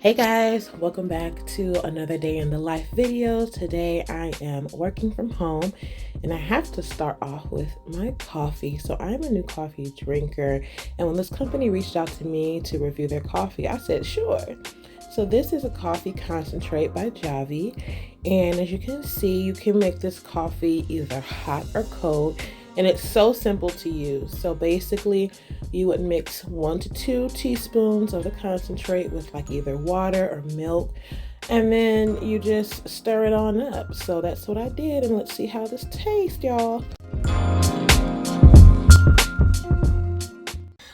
Hey guys, welcome back to another day in the life video. Today I am working from home and I have to start off with my coffee. So I'm a new coffee drinker, and when this company reached out to me to review their coffee, I said sure. So this is a coffee concentrate by Javi, and as you can see, you can make this coffee either hot or cold, and it's so simple to use. So basically, you would mix 1 to 2 teaspoons of the concentrate with like either water or milk, and then you just stir it on up. So that's what I did, and let's see how this tastes, y'all.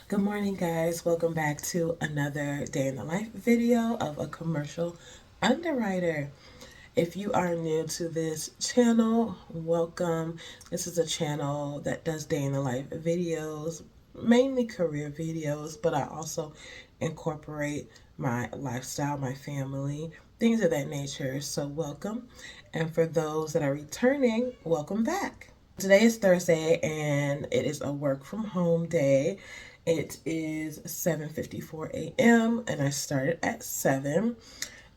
Good morning, guys. Welcome back to another day in the life video of a commercial underwriter. If you are new to this channel, welcome. This is a channel that does day in the life videos, mainly career videos, but I also incorporate my lifestyle, my family, things of that nature. So welcome. And for those that are returning, welcome back. Today is Thursday and it is a work from home day. It is 7:54 a.m. and I started at 7.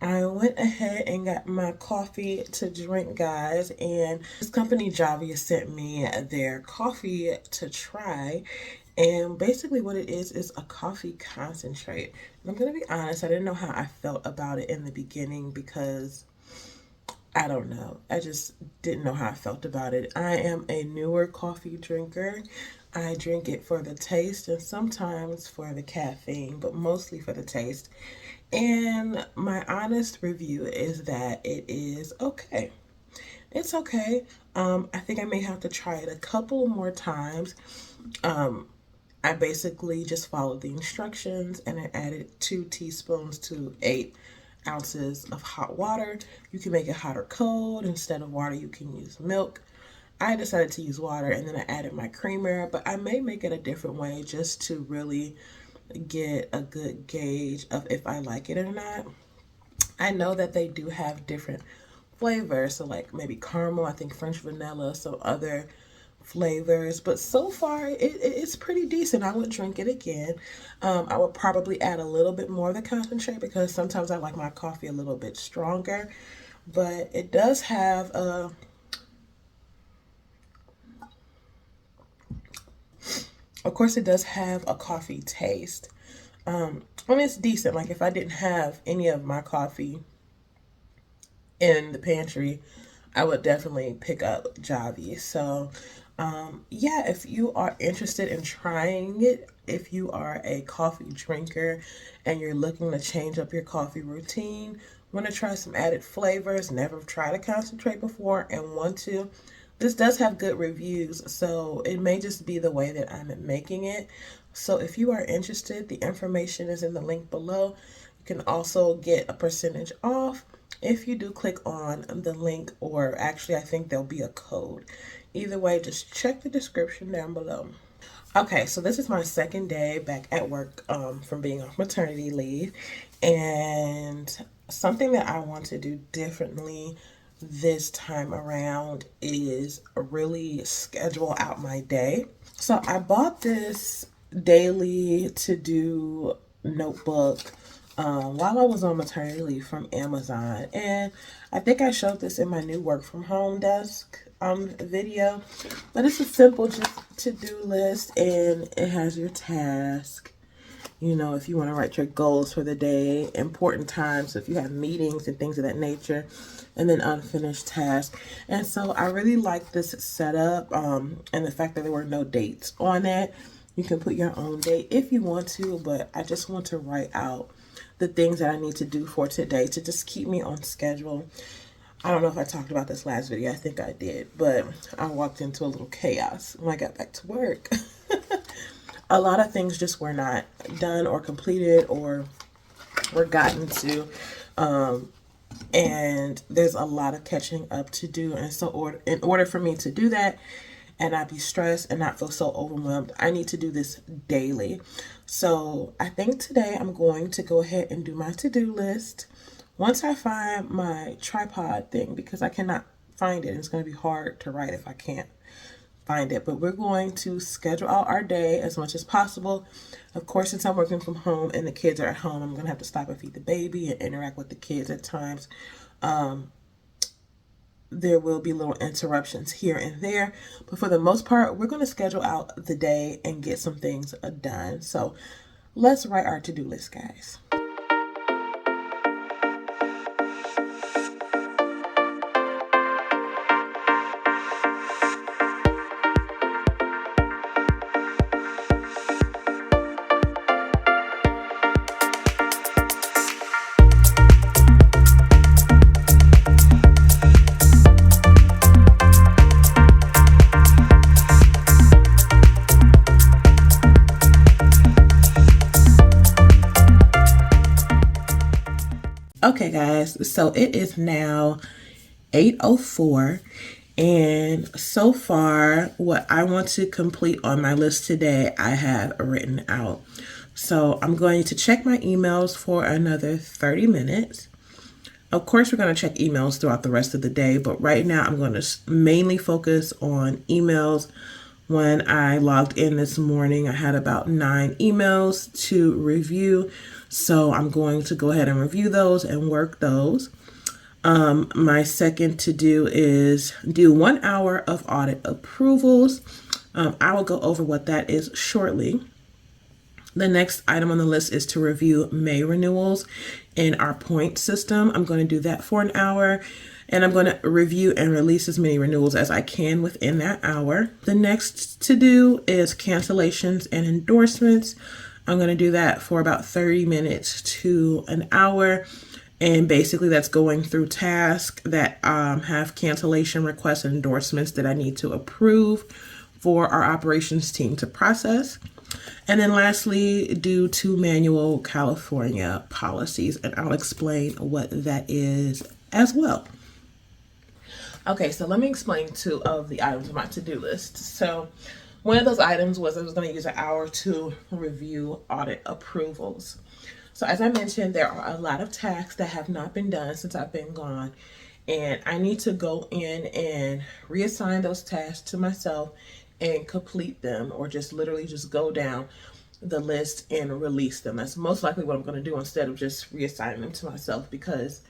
I went ahead and got my coffee to drink, guys, and this company Javi sent me their coffee to try. And basically what it is a coffee concentrate. And I'm going to be honest, I didn't know how I felt about it in the beginning because I don't know. I just didn't know how I felt about it. I am a newer coffee drinker. I drink it for the taste and sometimes for the caffeine, but mostly for the taste. And my honest review is that it is okay. It's okay. I think I may have to try it a couple more times. I basically just followed the instructions and I added 2 teaspoons to 8 ounces of hot water. You can make it hot or cold. Instead of water, you can use milk. I decided to use water and then I added my creamer, but I may make it a different way just to really get a good gauge of if I like it or not. I know that they do have different flavors, so like maybe caramel, I think French vanilla, some other flavors, but so far it's pretty decent. I would drink it again. I would probably add a little bit more of the concentrate because sometimes I like my coffee a little bit stronger, but it does have of course it does have a coffee taste. And it's decent. Like if I didn't have any of my coffee in the pantry, I would definitely pick up Javi. So, yeah, if you are interested in trying it, if you are a coffee drinker and you're looking to change up your coffee routine, want to try some added flavors, never tried a concentrate before and want to, this does have good reviews, so it may just be the way that I'm making it. So if you are interested, the information is in the link below. You can also get a percentage off if you do click on the link, or actually I think there'll be a code. Either way, just check the description down below. Okay, so this is my second day back at work from being off maternity leave, and something that I want to do differently this time around is really schedule out my day. So I bought this daily to do notebook while I was on maternity leave from Amazon, and I think I showed this in my new work from home desk video, but it's a simple just to-do list, and it has your task. You know, if you want to write your goals for the day, important times, if you have meetings and things of that nature, and then unfinished tasks. And so I really like this setup, and the fact that there were no dates on it. You can put your own date if you want to, but I just want to write out the things that I need to do for today to just keep me on schedule. I don't know if I talked about this last video. I think I did, but I walked into a little chaos when I got back to work. A lot of things just were not done or completed or were gotten to. And there's a lot of catching up to do. And so in order for me to do that and not be stressed and not feel so overwhelmed, I need to do this daily. So I think today I'm going to go ahead and do my to-do list. Once I find my tripod thing, because I cannot find it, it's going to be hard to write if I can't find it. But we're going to schedule out our day as much as possible. Of course, since I'm working from home and the kids are at home, I'm going to have to stop and feed the baby and interact with the kids at times. There will be little interruptions here and there, but for the most part, we're going to schedule out the day and get some things done. So let's write our to-do list, guys. Okay, guys, so it is now 8:04, and so far what I want to complete on my list today I have written out. So I'm going to check my emails for another 30 minutes. Of course, we're going to check emails throughout the rest of the day, but right now I'm going to mainly focus on emails. When I logged in this morning, I had about 9 emails to review. So I'm going to go ahead and review those and work those. My second to do is do 1 hour of audit approvals. I will go over what that is shortly. The next item on the list is to review May renewals in our point system. I'm going to do that for 1 hour, and I'm going to review and release as many renewals as I can within that hour. The next to do is cancellations and endorsements. I'm going to do that for about 30 minutes to an hour. And basically that's going through tasks that have cancellation requests and endorsements that I need to approve for our operations team to process. And then lastly, due to manual California policies, and I'll explain what that is as well. Okay, so let me explain 2 of the items on my to-do list. So one of those items was I was going to use an hour to review audit approvals. So as I mentioned, there are a lot of tasks that have not been done since I've been gone, and I need to go in and reassign those tasks to myself and complete them, or just literally just go down the list and release them. That's most likely what I'm going to do instead of just reassigning them to myself, because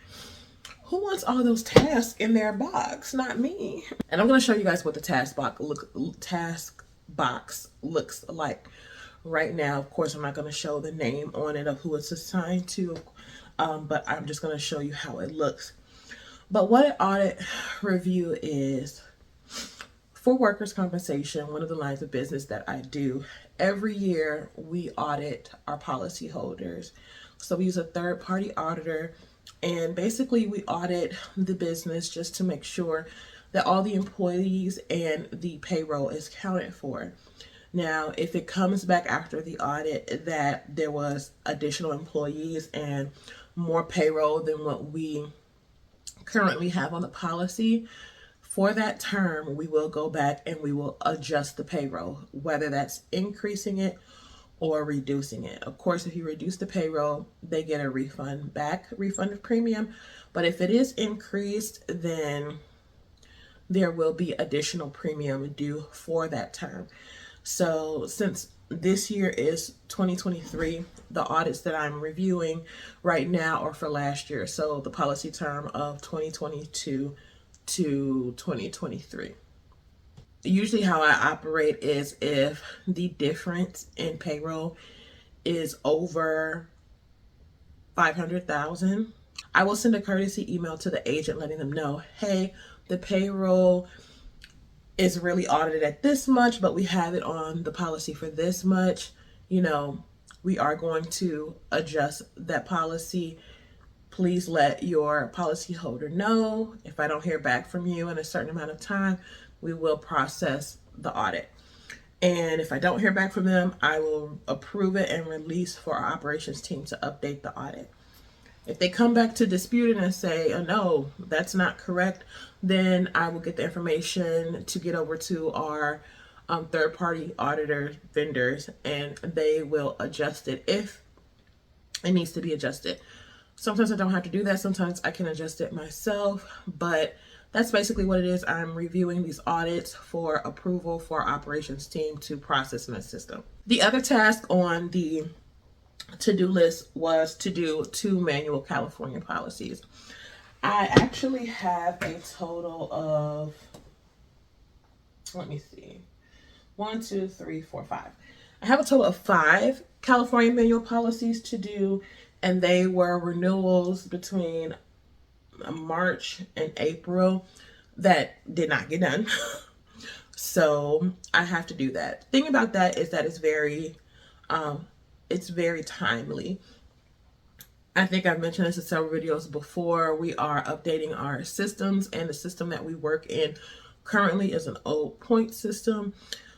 who wants all those tasks in their box? Not me. And I'm going to show you guys what the task box looks like right now. Of course, I'm not going to show the name on it of who it's assigned to, but I'm just going to show you how it looks. But what an audit review is, for workers' compensation, one of the lines of business that I do, every year we audit our policyholders. So we use a third-party auditor, and basically we audit the business just to make sure that all the employees and the payroll is counted for. Now, if it comes back after the audit that there was additional employees and more payroll than what we currently have on the policy, for that term, we will go back and we will adjust the payroll, whether that's increasing it or reducing it. Of course, if you reduce the payroll, they get a refund of premium. But if it is increased, then there will be additional premium due for that term. So since this year is 2023, the audits that I'm reviewing right now are for last year. So the policy term of 2022 to 2023. Usually how I operate is if the difference in payroll is over 500,000, I will send a courtesy email to the agent letting them know, hey, the payroll is really audited at this much, but we have it on the policy for this much. We are going to adjust that policy. Please let your policyholder know. If I don't hear back from you in a certain amount of time, we will process the audit. And if I don't hear back from them, I will approve it and release for our operations team to update the audit. If they come back to dispute it and say, oh, no, that's not correct, then I will get the information to get over to our third-party auditor vendors, and they will adjust it if it needs to be adjusted. Sometimes I don't have to do that. Sometimes I can adjust it myself, but that's basically what it is. I'm reviewing these audits for approval for our operations team to process in the system. The other task on the to-do list was to do 2 manual California policies. I actually have a total of, let me see, 1, 2, 3, 4, 5. I have a total of 5 California manual policies to do, and they were renewals between March and April that did not get done. So I have to do that. The thing about that is that it's very timely. I think I've mentioned this in several videos before. We are updating our systems, and the system that we work in currently is an old point system.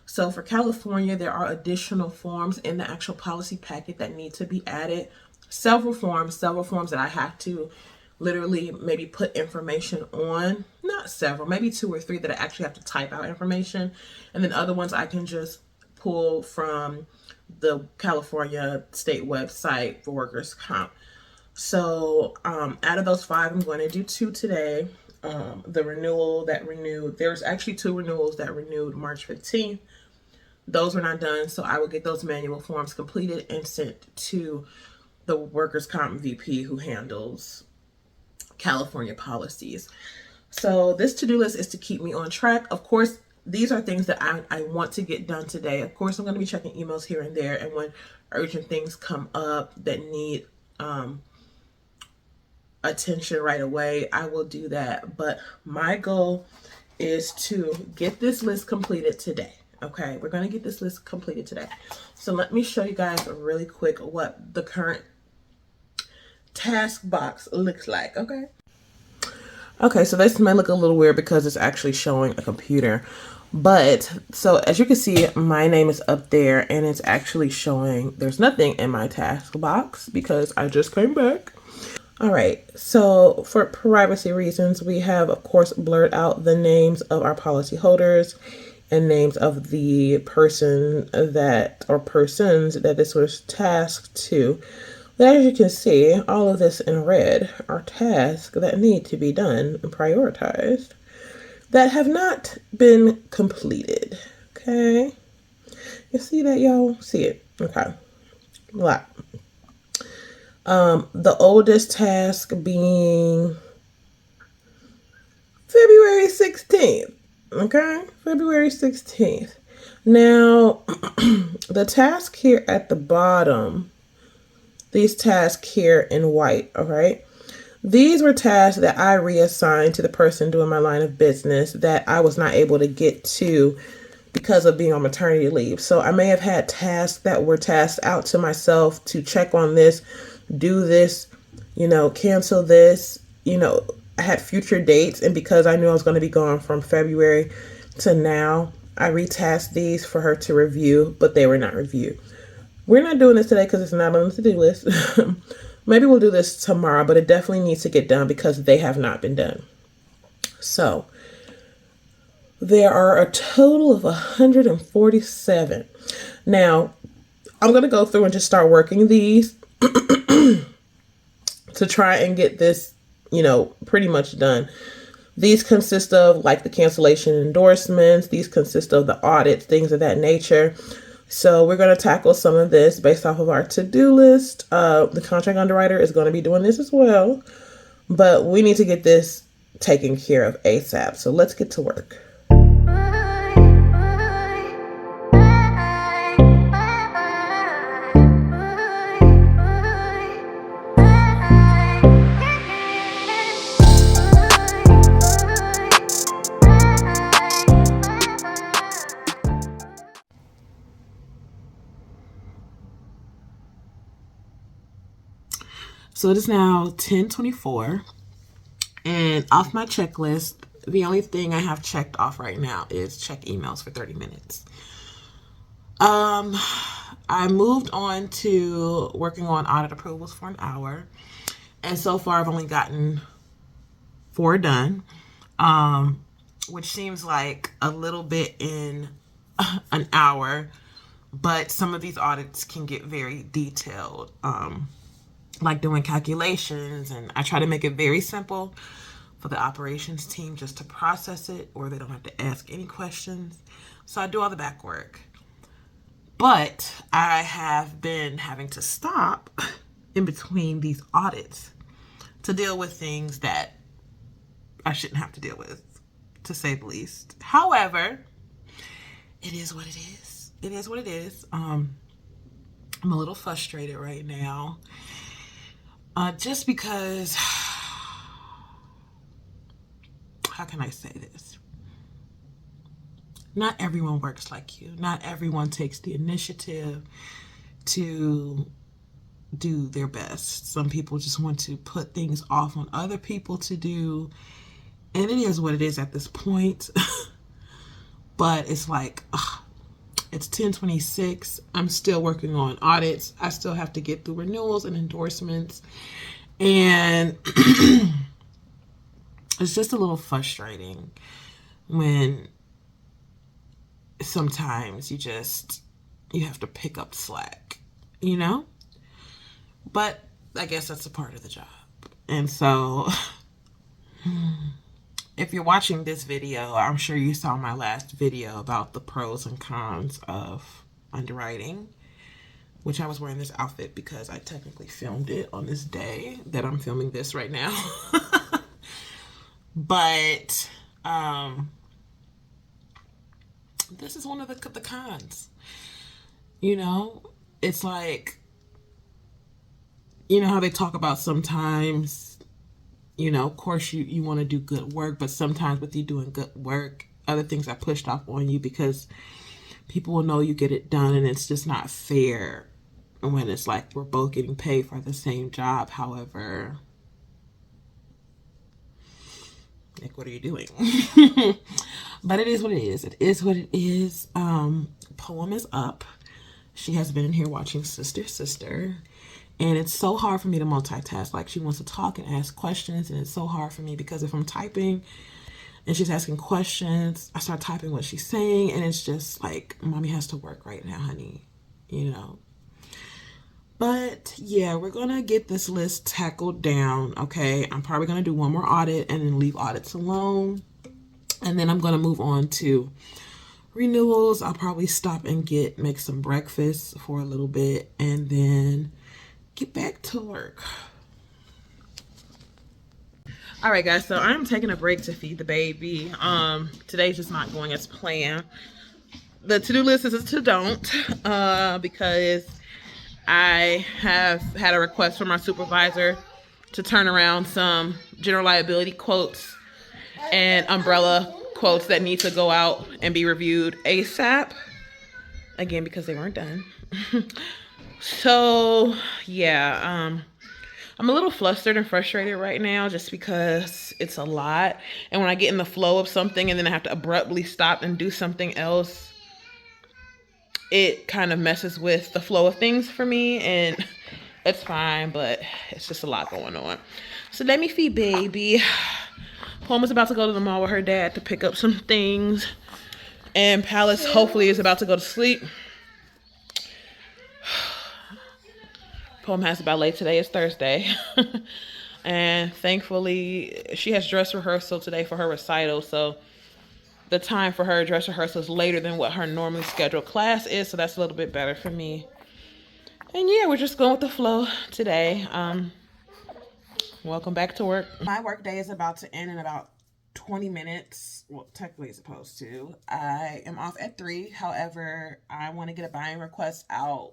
So for California, there are additional forms in the actual policy packet that need to be added. Several forms that I have to literally maybe put information on. Not several, maybe 2 or 3 that I actually have to type out information. And then other ones I can just pull from the California state website for workers' comp. So out of those 5, I'm going to do 2 today. The renewal that renewed, there's actually 2 renewals that renewed March 15th. Those were not done, so I will get those manual forms completed and sent to the workers' comp VP who handles California policies. So this to-do list is to keep me on track. Of course, these are things that I want to get done today. Of course, I'm going to be checking emails here and there, and when urgent things come up that need attention right away, I will do that. But my goal is to get this list completed today. Okay, we're going to get this list completed today. So let me show you guys really quick what the current task box looks like. Okay, so this may look a little weird because it's actually showing a computer. But so as you can see, my name is up there, and it's actually showing there's nothing in my task box because I just came back. All right, so for privacy reasons, we have, of course, blurred out the names of our policy holders and names of the person that, or persons that this was tasked to. But as you can see, all of this in red are tasks that need to be done and prioritized that have not been completed. Okay, you see that, y'all? See it? Okay, a lot. The oldest task being February 16th. Okay, February 16th. Now, the task here at the bottom, these tasks here in white, all right? These were tasks that I reassigned to the person doing my line of business that I was not able to get to because of being on maternity leave. So I may have had tasks that were tasked out to myself to check on this, do this, cancel this, I had future dates. And because I knew I was going to be gone from February to now, I retasked these for her to review, but they were not reviewed. We're not doing this today because it's not on the to-do list. Maybe we'll do this tomorrow, but it definitely needs to get done because they have not been done. So there are a total of 147. Now, I'm going to go through and just start working these to try and get this, pretty much done. These consist of like the cancellation endorsements. These consist of the audits, things of that nature. So we're going to tackle some of this based off of our to-do list. The contract underwriter is going to be doing this as well, but we need to get this taken care of ASAP. So let's get to work. So it is now 10:24, and off my checklist, the only thing I have checked off right now is check emails for 30 minutes. I moved on to working on audit approvals for an hour, and so far I've only gotten 4 done, which seems like a little bit in an hour, but some of these audits can get very detailed, like doing calculations, and I try to make it very simple, for the operations team just to process it, or they don't have to ask any questions. So I do all the back work. But I have been having to stop in between these audits to deal with things that I shouldn't have to deal with, to say the least. However, it is what it is. It is what it is. I'm a little frustrated right now, just because, how can I say this? Not everyone works like you. Not everyone takes the initiative to do their best. Some people just want to put things off on other people to do. And it is what it is at this point. But it's like, it's 10/26. I'm still working on audits. I still have to get through renewals and endorsements. And it's just a little frustrating when sometimes you have to pick up slack, you know? But I guess that's a part of the job. And so if you're watching this video, I'm sure you saw my last video about the pros and cons of underwriting, which I was wearing this outfit because I technically filmed it on this day that I'm filming this right now. But this is one of the cons. You know, it's like, you know how they talk about sometimes, you know, of course you want to do good work, but sometimes with you doing good work, other things are pushed off on you because people will know you get it done, and it's just not fair when it's like we're both getting paid for the same job. However, like, what are you doing? But it is what it is. It is what it is. Poem is up. She has been in here watching Sister. And it's so hard for me to multitask. Like, she wants to talk and ask questions, and it's so hard for me because if I'm typing and she's asking questions, I start typing what she's saying, and it's just like, mommy has to work right now, honey, you know. But yeah, we're gonna get this list tackled down, okay? I'm probably gonna do one more audit and then leave audits alone. And then I'm gonna move on to renewals. I'll probably stop and make some breakfast for a little bit and then get back to work. All right, guys, so I'm taking a break to feed the baby. Today's just not going as planned. The to-do list is a to-don't, because I have had a request from our supervisor to turn around some general liability quotes and umbrella quotes that need to go out and be reviewed ASAP. Again, because they weren't done. So, yeah, I'm a little flustered and frustrated right now just because it's a lot. And when I get in the flow of something and then I have to abruptly stop and do something else, it kind of messes with the flow of things for me. And it's fine, but it's just a lot going on. So let me feed baby. Poem is about to go to the mall with her dad to pick up some things. And Palace hopefully is about to go to sleep. Poem has a ballet today. It's Thursday. And thankfully, she has dress rehearsal today for her recital. So the time for her dress rehearsal is later than what her normally scheduled class is. So that's a little bit better for me. And yeah, we're just going with the flow today. Welcome back to work. My work day is about to end in about 20 minutes. Well, technically it's supposed to. I am off at 3. However, I want to get a buying request out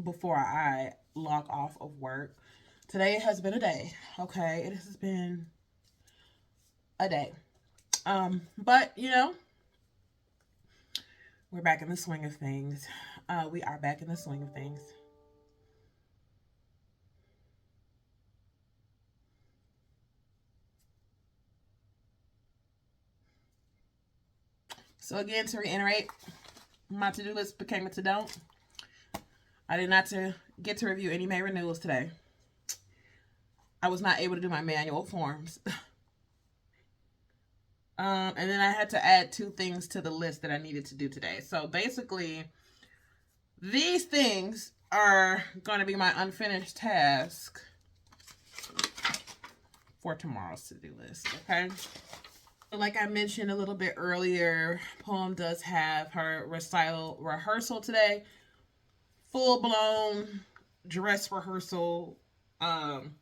before I log off of work. Today has been a day. Okay, it has been a day. But you know, we're back in the swing of things. We are back in the swing of things. So again, to reiterate, my to-do list became a to-don't. I did not get to review any May renewals today. I was not able to do my manual forms. And then I had to add 2 things to the list that I needed to do today. So basically, these things are going to be my unfinished task for tomorrow's to-do list, okay? Like I mentioned a little bit earlier, Poem does have her recital rehearsal today. Full-blown dress rehearsal. I'm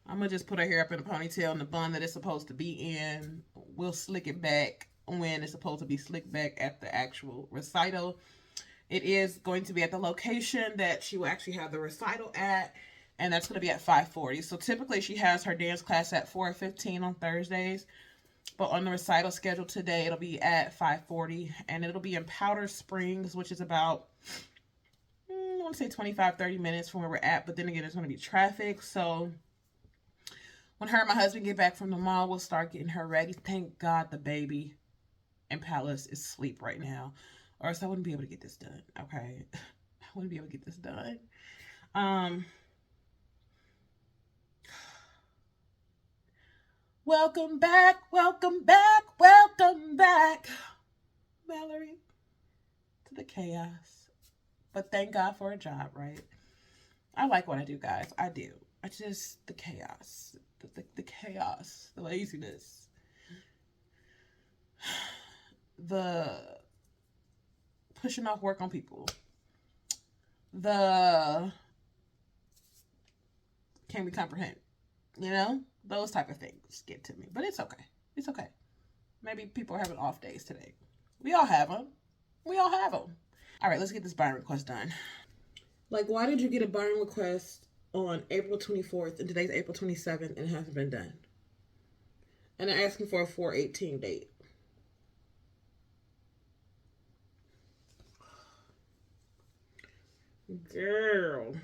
going to just put her hair up in a ponytail and the bun that it's supposed to be in. We'll slick it back when it's supposed to be slicked back at the actual recital. It is going to be at the location that she will actually have the recital at, and that's going to be at 5:40. So typically she has her dance class at 4:15 on Thursdays, but on the recital schedule today, it'll be at 5:40, and it'll be in Powder Springs, which is about, I want to say 25-30 minutes from where we're at, but then again, there's going to be traffic, so when her and my husband get back from the mall, we'll start getting her ready. Thank God the baby in Palace is asleep right now, or else I wouldn't be able to get this done, okay? I wouldn't be able to get this done. Welcome back, welcome back, welcome back, Valerie, to the chaos. But thank God for a job, right? I like what I do, guys. I do. I just, the chaos. The chaos. The laziness. The pushing off work on people. The can we comprehend? You know? Those type of things get to me. But it's okay. It's okay. Maybe people are having off days today. We all have them. We all have them. All right, let's get this buying request done. Like, why did you get a buying request on April 24th and today's April 27th and it hasn't been done? And they're asking for a 4/18 date. Girl.